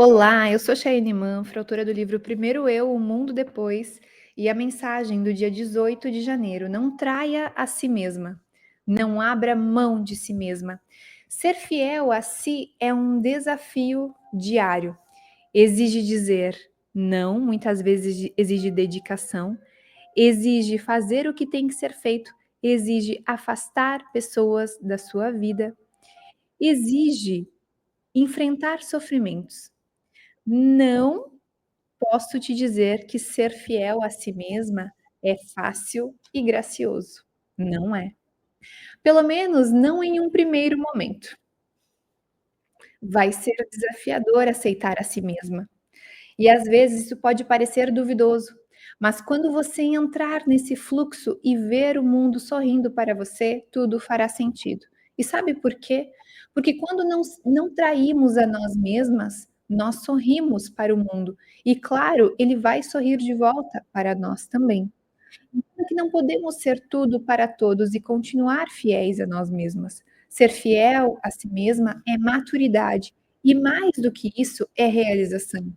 Olá, eu sou Chayane Manfra, autora do livro Primeiro Eu, O Mundo Depois, e a mensagem do dia 18 de janeiro: não traia a si mesma, não abra mão de si mesma. Ser fiel a si é um desafio diário. Exige dizer não, muitas vezes exige dedicação, exige fazer o que tem que ser feito, exige afastar pessoas da sua vida, exige enfrentar sofrimentos. Não posso te dizer que ser fiel a si mesma é fácil e gracioso. Não é. Pelo menos não em um primeiro momento. Vai ser desafiador aceitar a si mesma. E às vezes isso pode parecer duvidoso, mas quando você entrar nesse fluxo e ver o mundo sorrindo para você, tudo fará sentido. E sabe por quê? Porque quando não traímos a nós mesmas, nós sorrimos para o mundo. E claro, ele vai sorrir de volta para nós também. Então, que não podemos ser tudo para todos e continuar fiéis a nós mesmas. Ser fiel a si mesma é maturidade. E mais do que isso, é realização.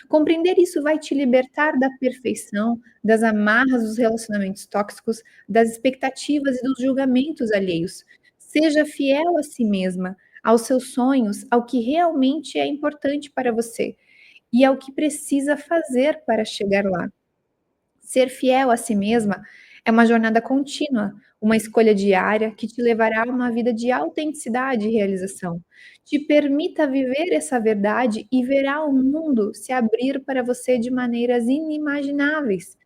Compreender isso vai te libertar da perfeição, das amarras dos relacionamentos tóxicos, das expectativas e dos julgamentos alheios. Seja fiel a si mesma, aos seus sonhos, ao que realmente é importante para você e ao que precisa fazer para chegar lá. Ser fiel a si mesma é uma jornada contínua, uma escolha diária que te levará a uma vida de autenticidade e realização. Te permita viver essa verdade e verá o mundo se abrir para você de maneiras inimagináveis.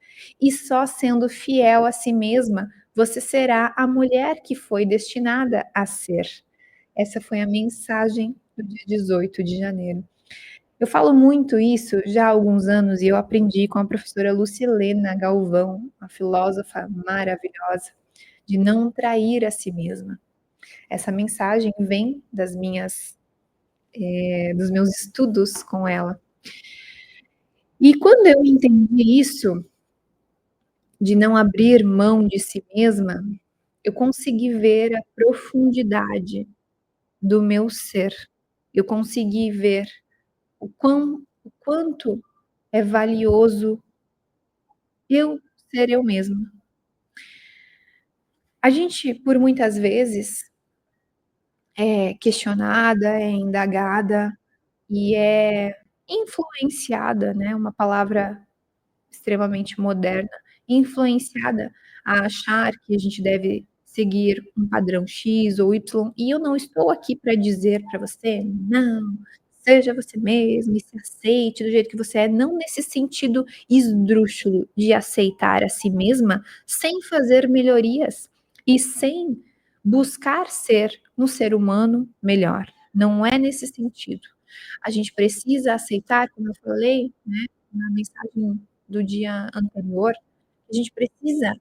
E só sendo fiel a si mesma, você será a mulher que foi destinada a ser. Essa foi a mensagem do dia 18 de janeiro. Eu falo muito isso já há alguns anos e eu aprendi com a professora Lucilena Galvão, uma filósofa maravilhosa, de não trair a si mesma. Essa mensagem vem dos meus estudos com ela. E quando eu entendi isso, de não abrir mão de si mesma, eu consegui ver a profundidade do meu ser. Eu consegui ver o quanto é valioso eu ser eu mesma. A gente, por muitas vezes, é questionada, é indagada e é influenciada, né, uma palavra extremamente moderna, influenciada a achar que a gente deve seguir um padrão X ou Y, e eu não estou aqui para dizer para você: "Não, seja você mesmo e se aceite do jeito que você é", não nesse sentido esdrúxulo de aceitar a si mesma sem fazer melhorias e sem buscar ser um ser humano melhor, não é nesse sentido. A gente precisa aceitar, como eu falei, né, na mensagem do dia anterior, a gente precisa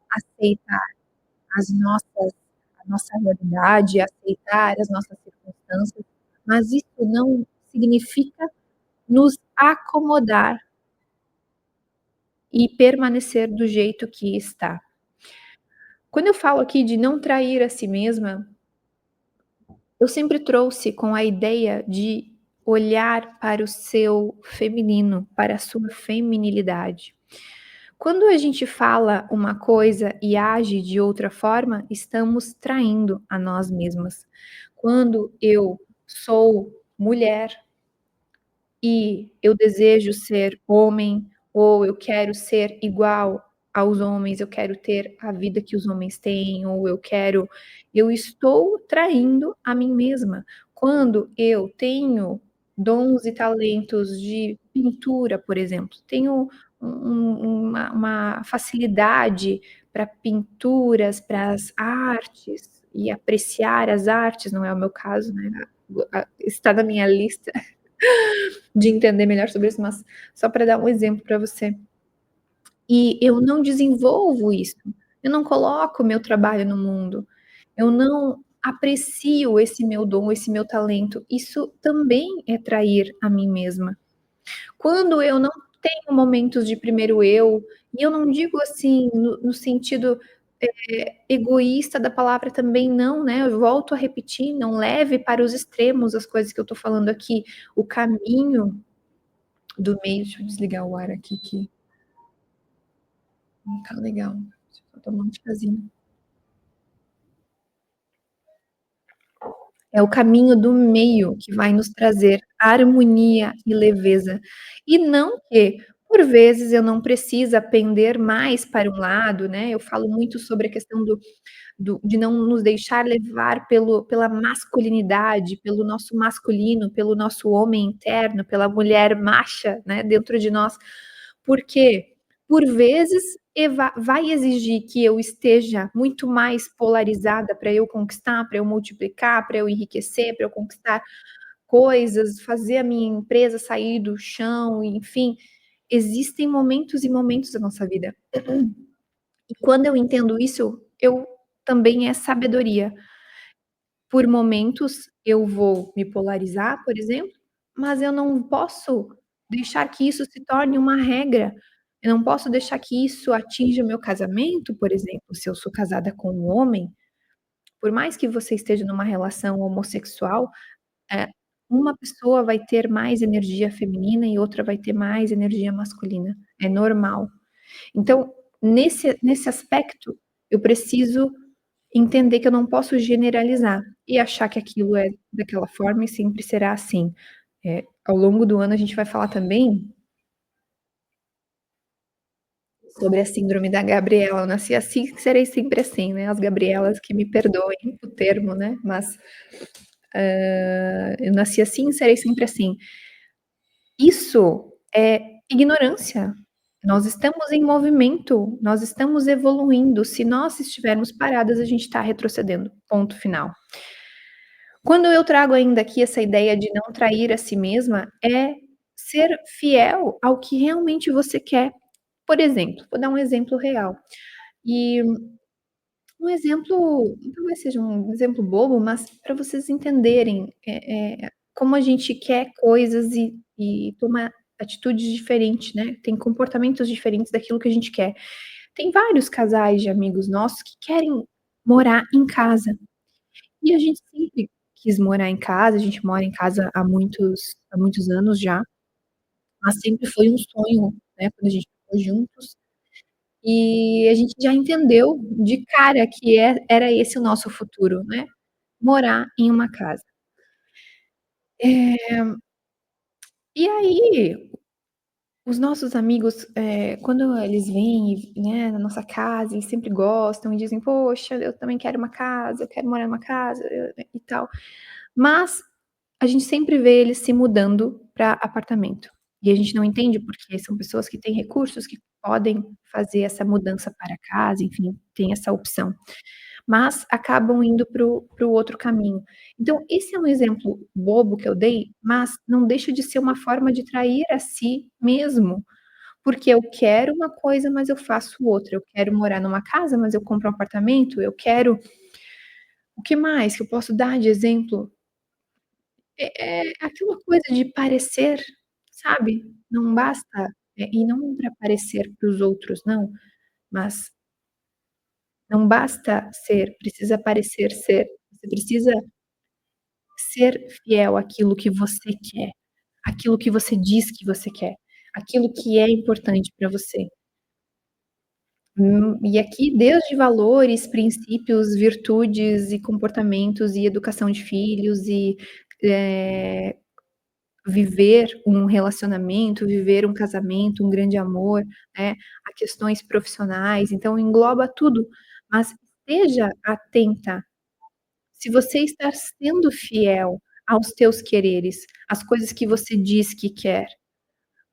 aceitar as nossas a nossa realidade, aceitar as nossas circunstâncias, mas isso não significa nos acomodar e permanecer do jeito que está. Quando eu falo aqui de não trair a si mesma, eu sempre trouxe com a ideia de olhar para o seu feminino, para a sua feminilidade. Quando a gente fala uma coisa e age de outra forma, estamos traindo a nós mesmas. Quando eu sou mulher e eu desejo ser homem, ou eu quero ser igual aos homens, eu quero ter a vida que os homens têm, ou eu estou traindo a mim mesma. Quando eu tenho dons e talentos de pintura, por exemplo, tenho uma facilidade para pinturas, para as artes, e apreciar as artes, não é o meu caso, né, está na minha lista de entender melhor sobre isso, mas só para dar um exemplo para você. E eu não desenvolvo isso, eu não coloco o meu trabalho no mundo, eu não aprecio esse meu dom, esse meu talento, isso também é trair a mim mesma. Quando eu não tenho momentos de primeiro eu, e eu não digo assim no sentido egoísta da palavra também não, né, eu volto a repetir, não leve para os extremos as coisas que eu tô falando aqui. O caminho do meio deixa eu desligar o ar aqui que não tá legal. Deixa eu tomar um chazinho. É o caminho do meio que vai nos trazer harmonia e leveza. E não que, por vezes, eu não precisa pender mais para um lado, né, eu falo muito sobre a questão de não nos deixar levar pela masculinidade, pelo nosso masculino, pelo nosso homem interno, pela mulher macha, né, dentro de nós, porque, por vezes, vai exigir que eu esteja muito mais polarizada para eu conquistar, para eu multiplicar, para eu enriquecer, para eu conquistar coisas, fazer a minha empresa sair do chão, enfim, existem momentos e momentos da nossa vida. E quando eu entendo isso, eu também é sabedoria. Por momentos eu vou me polarizar, por exemplo, mas eu não posso deixar que isso se torne uma regra. Eu não posso deixar que isso atinja o meu casamento, por exemplo, se eu sou casada com um homem, por mais que você esteja numa relação homossexual, eh, uma pessoa vai ter mais energia feminina e outra vai ter mais energia masculina, é normal. Então, nesse aspecto, eu preciso entender que eu não posso generalizar e achar que aquilo é daquela forma e sempre será assim. Ao longo do ano a gente vai falar também sobre a síndrome da Gabriela, eu nasci assim, serei sempre assim, né, as Gabrielas que me perdoem o termo, né, mas, eu nasci assim, serei sempre assim. Isso é ignorância. Nós estamos em movimento, nós estamos evoluindo, se nós estivermos paradas, a gente está retrocedendo, ponto final. Quando eu trago ainda aqui essa ideia de não trair a si mesma, é ser fiel ao que realmente você quer. Por exemplo, vou dar um exemplo real, e um exemplo talvez seja um exemplo bobo, mas para vocês entenderem, como a gente quer coisas e toma atitudes diferentes, né, tem comportamentos diferentes daquilo que a gente quer. Tem vários casais de amigos nossos que querem morar em casa. E a gente sempre quis morar em casa, a gente mora em casa há muitos anos já, mas sempre foi um sonho, né, quando a gente ficou juntos, e a gente já entendeu de cara que era esse o nosso futuro, né, morar em uma casa. Eh, e aí, os nossos amigos, quando eles vêm né, na nossa casa, eles sempre gostam e dizem: "Poxa, eu também quero uma casa, eu quero morar numa casa", e tal. Mas a gente sempre vê eles se mudando para apartamento. E a gente não entende porque são pessoas que têm recursos, que podem fazer essa mudança para casa, enfim, tem essa opção. Mas acabam indo para o outro caminho. Então, esse é um exemplo bobo que eu dei, mas não deixa de ser uma forma de trair a si mesmo, porque eu quero uma coisa, mas eu faço outra. Eu quero morar numa casa, mas eu compro um apartamento. Eu quero o que mais que eu posso dar de exemplo? É aquela coisa de parecer, sabe, não basta e não para parecer para os outros não, mas não basta ser, precisa parecer ser. Você precisa ser fiel àquilo que você quer, àquilo que você diz que você quer, aquilo que é importante para você. E aqui desde valores, princípios, virtudes e comportamentos e educação de filhos e, eh viver um relacionamento, viver um casamento, um grande amor, né, a questões profissionais, então engloba tudo, mas esteja atenta, se você está sendo fiel aos teus quereres, às coisas que você diz que quer,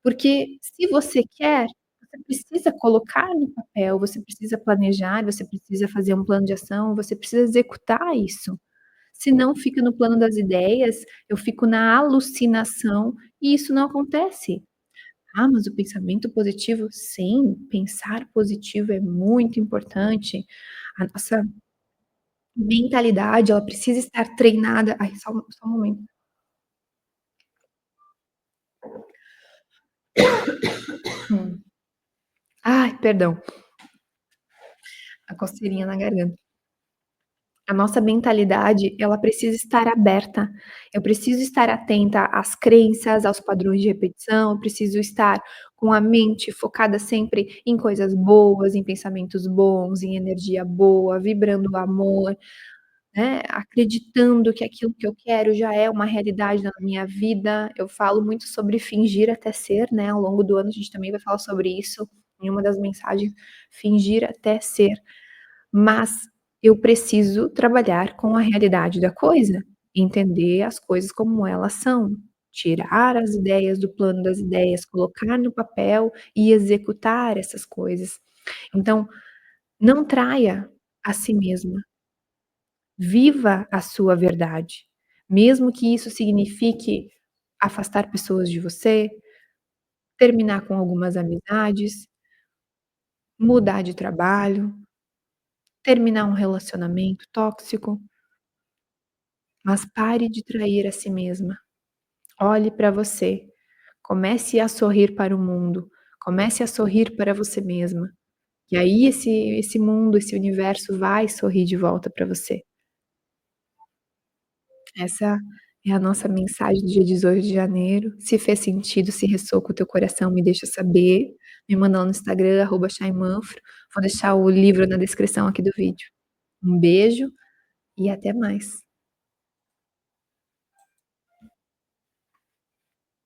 porque se você quer, você precisa colocar no papel, você precisa planejar, você precisa fazer um plano de ação, você precisa executar isso. Senão fica no plano das ideias, eu fico na alucinação e isso não acontece. Ah, mas o pensamento positivo, sim, pensar positivo é muito importante. A nossa mentalidade, ela precisa estar treinada ai, só um momento. Ai, perdão. A coceirinha na garganta. A nossa mentalidade, ela precisa estar aberta. Eu preciso estar atenta às crenças, aos padrões de repetição, eu preciso estar com a mente focada sempre em coisas boas, em pensamentos bons, em energia boa, vibrando o amor, né, acreditando que aquilo que eu quero já é uma realidade na minha vida. Eu falo muito sobre fingir até ser, né, ao longo do ano a gente também vai falar sobre isso, em uma das mensagens, fingir até ser. Mas eu preciso trabalhar com a realidade da coisa, entender as coisas como elas são, tirar as ideias do plano das ideias, colocar no papel e executar essas coisas. Então, não traia a si mesma, viva a sua verdade, mesmo que isso signifique afastar pessoas de você, terminar com algumas amizades, mudar de trabalho, terminar um relacionamento tóxico. Mas pare de trair a si mesma. Olhe para você. Comece a sorrir para o mundo. Comece a sorrir para você mesma. E aí esse mundo, esse universo vai sorrir de volta para você. Essa é a nossa mensagem do dia 18 de janeiro. Se fez sentido, se ressoa com o teu coração, me deixa saber. Me manda lá no Instagram, @chaimanfro. Vou deixar o livro na descrição aqui do vídeo. Um beijo e até mais.